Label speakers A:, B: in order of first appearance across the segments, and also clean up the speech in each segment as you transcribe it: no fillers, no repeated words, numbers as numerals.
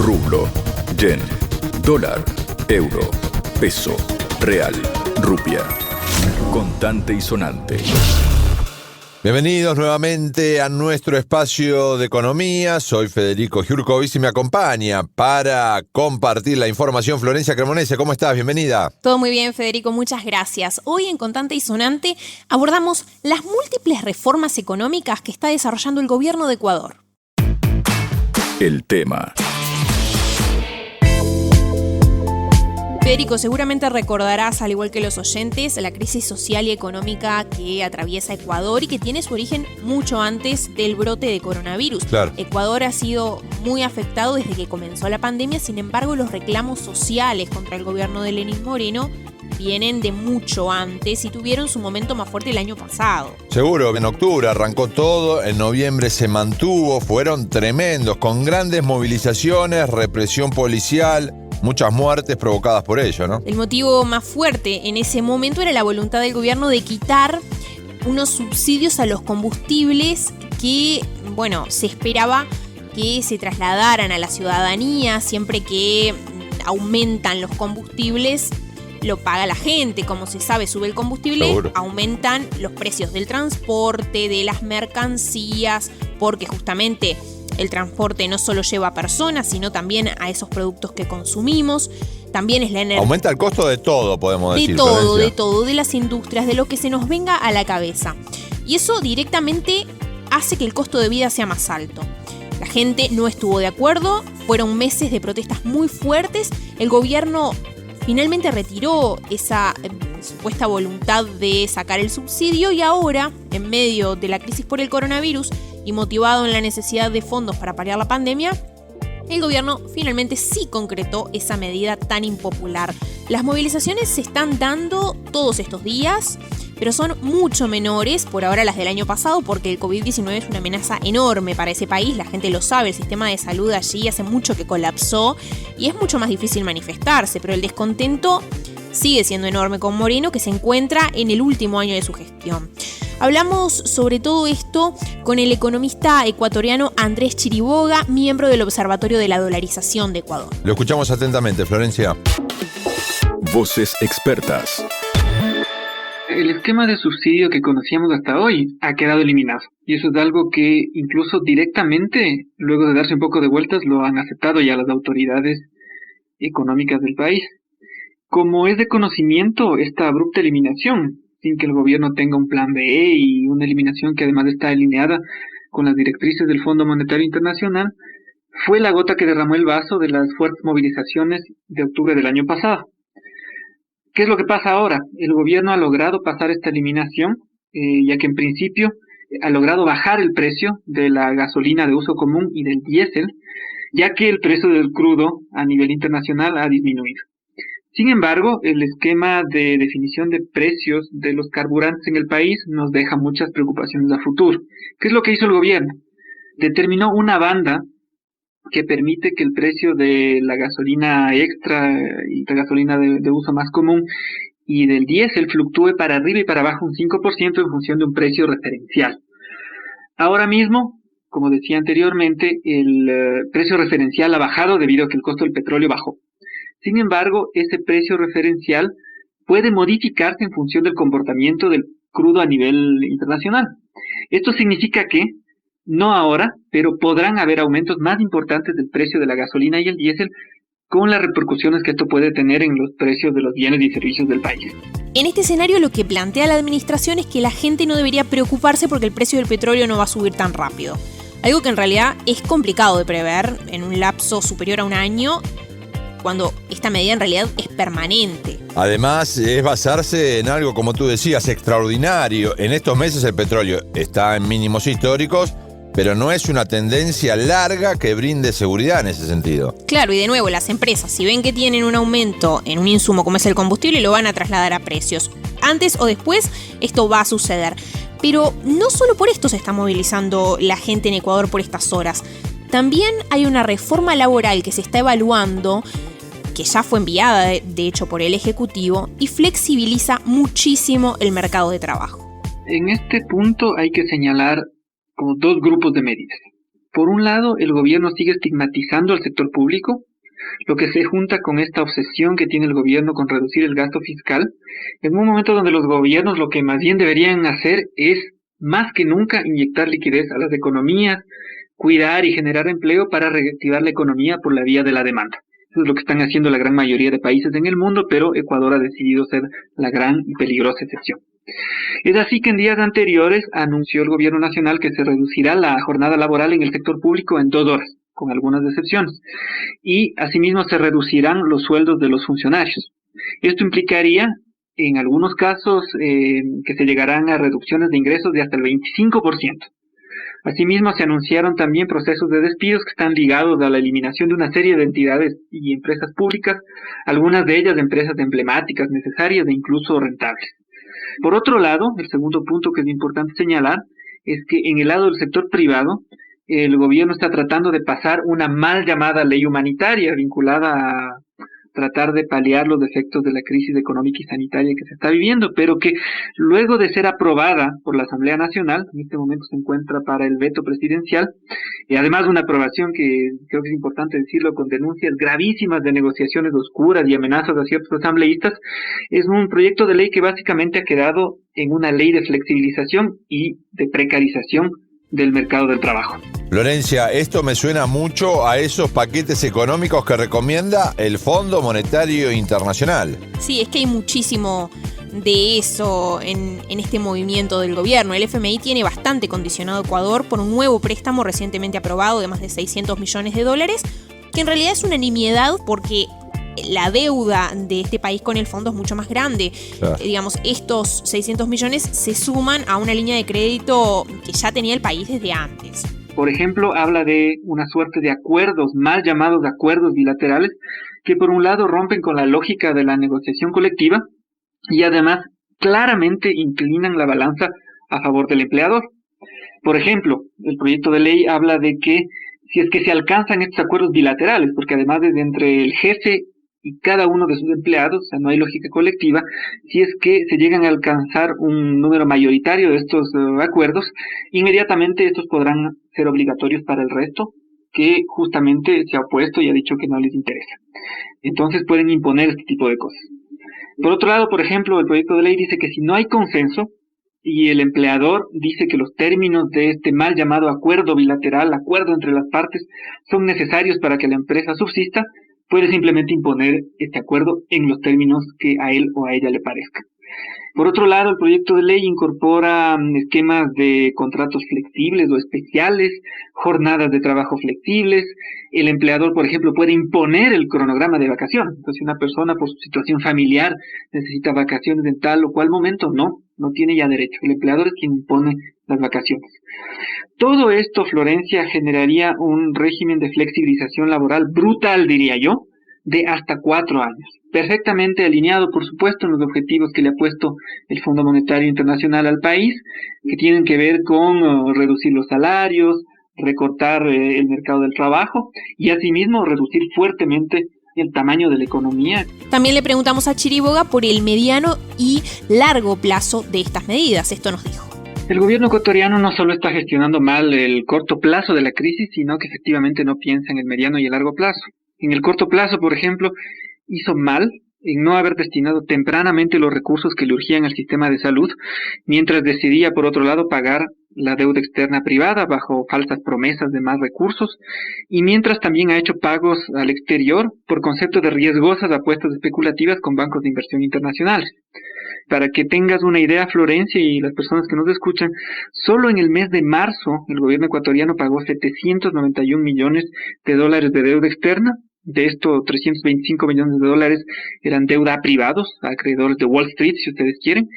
A: rublo, yen, dólar, euro, peso, real, rupia. Contante y sonante.
B: Bienvenidos nuevamente a nuestro espacio de economía. Soy Federico Jurkovic y me acompaña para compartir la información Florencia Cremonese. ¿Cómo estás? Bienvenida.
C: Todo muy bien, Federico. Muchas gracias. Hoy en Contante y Sonante abordamos las múltiples reformas económicas que está desarrollando el gobierno de Ecuador.
A: El tema.
C: Federico, seguramente recordarás, al igual que los oyentes, la crisis social y económica que atraviesa Ecuador y que tiene su origen mucho antes del brote de coronavirus.
B: Claro.
C: Ecuador ha sido muy afectado desde que comenzó la pandemia, sin embargo, los reclamos sociales contra el gobierno de Lenín Moreno vienen de mucho antes y tuvieron su momento más fuerte el año pasado.
B: Seguro, en octubre arrancó todo, en noviembre se mantuvo, fueron tremendos, con grandes movilizaciones, represión policial, muchas muertes provocadas por ello, ¿no?
C: El motivo más fuerte en ese momento era la voluntad del gobierno de quitar unos subsidios a los combustibles que, se esperaba que se trasladaran a la ciudadanía siempre que aumentan los combustibles. Lo paga la gente, como se sabe, sube el combustible,
B: Seguro.
C: Aumentan los precios del transporte, de las mercancías, porque justamente el transporte no solo lleva a personas, sino también a esos productos que consumimos. También es la energía.
B: Aumenta el costo de todo, podemos decir.
C: De todo, de las industrias, de lo que se nos venga a la cabeza. Y eso directamente hace que el costo de vida sea más alto. La gente no estuvo de acuerdo, fueron meses de protestas muy fuertes. El gobierno finalmente retiró esa supuesta voluntad de sacar el subsidio y ahora, en medio de la crisis por el coronavirus y motivado en la necesidad de fondos para paliar la pandemia, el gobierno finalmente sí concretó esa medida tan impopular. Las movilizaciones se están dando todos estos días, pero son mucho menores por ahora las del año pasado porque el COVID-19 es una amenaza enorme para ese país, la gente lo sabe, el sistema de salud allí hace mucho que colapsó y es mucho más difícil manifestarse, pero el descontento sigue siendo enorme con Moreno, que se encuentra en el último año de su gestión. Hablamos sobre todo esto con el economista ecuatoriano Andrés Chiriboga, miembro del Observatorio de la Dolarización de Ecuador.
B: Lo escuchamos atentamente, Florencia.
A: Voces expertas.
D: El esquema de subsidio que conocíamos hasta hoy ha quedado eliminado. Y eso es algo que incluso directamente, luego de darse un poco de vueltas, lo han aceptado ya las autoridades económicas del país. Como es de conocimiento esta abrupta eliminación, sin que el gobierno tenga un plan B y una eliminación que además está alineada con las directrices del Fondo Monetario Internacional, fue la gota que derramó el vaso de las fuertes movilizaciones de octubre del año pasado. ¿Qué es lo que pasa ahora? El gobierno ha logrado pasar esta eliminación, ya que en principio ha logrado bajar el precio de la gasolina de uso común y del diésel, ya que el precio del crudo a nivel internacional ha disminuido. Sin embargo, el esquema de definición de precios de los carburantes en el país nos deja muchas preocupaciones a futuro. ¿Qué es lo que hizo el gobierno? Determinó una banda que permite que el precio de la gasolina extra y la gasolina de uso más común y del diésel fluctúe para arriba y para abajo un 5% en función de un precio referencial. Ahora mismo, como decía anteriormente, el precio referencial ha bajado debido a que el costo del petróleo bajó. Sin embargo, ese precio referencial puede modificarse en función del comportamiento del crudo a nivel internacional. Esto significa que no ahora, pero podrán haber aumentos más importantes del precio de la gasolina y el diésel con las repercusiones que esto puede tener en los precios de los bienes y servicios del país.
C: En este escenario lo que plantea la administración es que la gente no debería preocuparse porque el precio del petróleo no va a subir tan rápido. Algo que en realidad es complicado de prever en un lapso superior a un año, cuando esta medida en realidad es permanente.
B: Además, es basarse en algo, como tú decías, extraordinario. En estos meses el petróleo está en mínimos históricos, pero no es una tendencia larga que brinde seguridad en ese sentido.
C: Claro, y de nuevo, las empresas, si ven que tienen un aumento en un insumo como es el combustible, lo van a trasladar a precios. Antes o después, esto va a suceder. Pero no solo por esto se está movilizando la gente en Ecuador por estas horas. También hay una reforma laboral que se está evaluando, que ya fue enviada, de hecho, por el Ejecutivo, y flexibiliza muchísimo el mercado de trabajo.
D: En este punto hay que señalar como dos grupos de medidas. Por un lado, el gobierno sigue estigmatizando al sector público, lo que se junta con esta obsesión que tiene el gobierno con reducir el gasto fiscal, en un momento donde los gobiernos lo que más bien deberían hacer es, más que nunca, inyectar liquidez a las economías, cuidar y generar empleo para reactivar la economía por la vía de la demanda. Eso es lo que están haciendo la gran mayoría de países en el mundo, pero Ecuador ha decidido ser la gran y peligrosa excepción. Es así que en días anteriores anunció el gobierno nacional que se reducirá la jornada laboral en el sector público en 2 horas, con algunas excepciones, y asimismo se reducirán los sueldos de los funcionarios. Esto implicaría, en algunos casos, que se llegarán a reducciones de ingresos de hasta el 25%. Asimismo, se anunciaron también procesos de despidos que están ligados a la eliminación de una serie de entidades y empresas públicas, algunas de ellas empresas emblemáticas, necesarias e incluso rentables. Por otro lado, el segundo punto que es importante señalar es que en el lado del sector privado, el gobierno está tratando de pasar una mal llamada ley humanitaria vinculada a tratar de paliar los efectos de la crisis económica y sanitaria que se está viviendo, pero que luego de ser aprobada por la Asamblea Nacional, en este momento se encuentra para el veto presidencial, y además una aprobación que creo que es importante decirlo, con denuncias gravísimas de negociaciones oscuras y amenazas a ciertos asambleístas, es un proyecto de ley que básicamente ha quedado en una ley de flexibilización y de precarización del mercado del trabajo.
B: Florencia, esto me suena mucho a esos paquetes económicos que recomienda el Fondo Monetario Internacional.
C: Sí, es que hay muchísimo de eso en este movimiento del gobierno. El FMI tiene bastante condicionado a Ecuador por un nuevo préstamo recientemente aprobado de más de $600 millones, que en realidad es una nimiedad porque la deuda de este país con el fondo es mucho más grande.
B: Claro.
C: Digamos, estos 600 millones se suman a una línea de crédito que ya tenía el país desde antes.
D: Por ejemplo, habla de una suerte de acuerdos, mal llamados acuerdos bilaterales, que por un lado rompen con la lógica de la negociación colectiva y además claramente inclinan la balanza a favor del empleador. Por ejemplo, el proyecto de ley habla de que si es que se alcanzan estos acuerdos bilaterales, porque además es entre el jefe y cada uno de sus empleados, o sea, no hay lógica colectiva, si es que se llegan a alcanzar un número mayoritario de estos acuerdos, inmediatamente estos podrán ser obligatorios para el resto, que justamente se ha opuesto y ha dicho que no les interesa. Entonces pueden imponer este tipo de cosas. Por otro lado, por ejemplo, el proyecto de ley dice que si no hay consenso y el empleador dice que los términos de este mal llamado acuerdo bilateral, acuerdo entre las partes, son necesarios para que la empresa subsista, puede simplemente imponer este acuerdo en los términos que a él o a ella le parezca. Por otro lado, el proyecto de ley incorpora esquemas de contratos flexibles o especiales, jornadas de trabajo flexibles. El empleador, por ejemplo, puede imponer el cronograma de vacaciones. Entonces, si una persona por su situación familiar necesita vacaciones en tal o cual momento, no tiene ya derecho. El empleador es quien impone las vacaciones. Todo esto, Florencia, generaría un régimen de flexibilización laboral brutal, diría yo, de hasta 4 años. Perfectamente alineado, por supuesto, en los objetivos que le ha puesto el Fondo Monetario Internacional al país, que tienen que ver con reducir los salarios, recortar el mercado del trabajo y asimismo reducir fuertemente el tamaño de la economía.
C: También le preguntamos a Chiriboga por el mediano y largo plazo de estas medidas. Esto nos dijo.
D: El gobierno ecuatoriano no solo está gestionando mal el corto plazo de la crisis, sino que efectivamente no piensa en el mediano y el largo plazo. En el corto plazo, por ejemplo, hizo mal en no haber destinado tempranamente los recursos que le urgían al sistema de salud, mientras decidía, por otro lado, pagar la deuda externa privada bajo falsas promesas de más recursos, y mientras también ha hecho pagos al exterior por concepto de riesgosas apuestas especulativas con bancos de inversión internacionales. Para que tengas una idea, Florencia, y las personas que nos escuchan, solo en el mes de marzo el gobierno ecuatoriano pagó $791 millones de deuda externa. De esto, $325 millones eran deuda a privados, a acreedores de Wall Street, si ustedes quieren,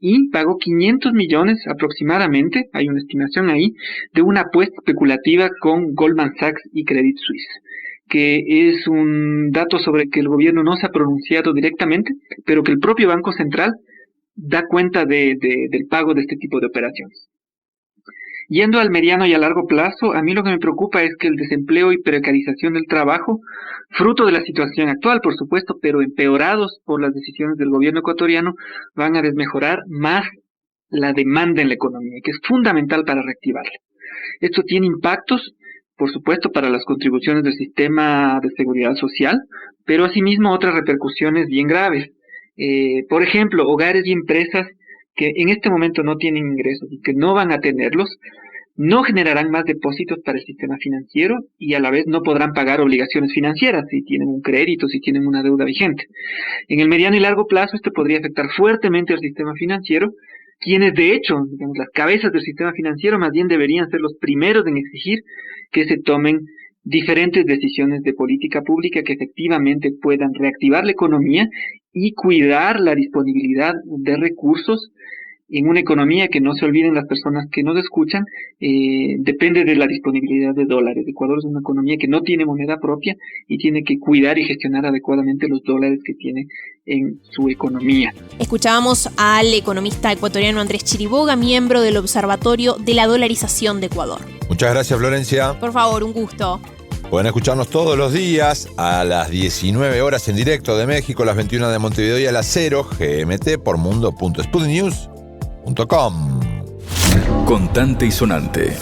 D: y pagó 500 millones aproximadamente, hay una estimación ahí, de una apuesta especulativa con Goldman Sachs y Credit Suisse, que es un dato sobre que el gobierno no se ha pronunciado directamente, pero que el propio Banco Central da cuenta del pago de este tipo de operaciones. Yendo al mediano y a largo plazo, a mí lo que me preocupa es que el desempleo y precarización del trabajo, fruto de la situación actual, por supuesto, pero empeorados por las decisiones del gobierno ecuatoriano, van a desmejorar más la demanda en la economía, que es fundamental para reactivarla. Esto tiene impactos por supuesto, para las contribuciones del sistema de seguridad social, pero asimismo otras repercusiones bien graves. Por ejemplo, hogares y empresas que en este momento no tienen ingresos y que no van a tenerlos, no generarán más depósitos para el sistema financiero y a la vez no podrán pagar obligaciones financieras si tienen un crédito, si tienen una deuda vigente. En el mediano y largo plazo esto podría afectar fuertemente al sistema financiero, quienes de hecho, digamos, las cabezas del sistema financiero más bien deberían ser los primeros en exigir que se tomen diferentes decisiones de política pública que efectivamente puedan reactivar la economía y cuidar la disponibilidad de recursos en una economía que, no se olviden las personas que nos escuchan, depende de la disponibilidad de dólares. Ecuador es una economía que no tiene moneda propia y tiene que cuidar y gestionar adecuadamente los dólares que tiene en su economía.
C: Escuchábamos al economista ecuatoriano Andrés Chiriboga, miembro del Observatorio de la Dolarización de Ecuador.
B: Muchas gracias, Florencia.
C: Por favor, un gusto.
B: Pueden escucharnos todos los días a las 19 horas en directo de México, a las 21 de Montevideo y a las 0 GMT por mundo.sputnews.com.
A: Contante y sonante.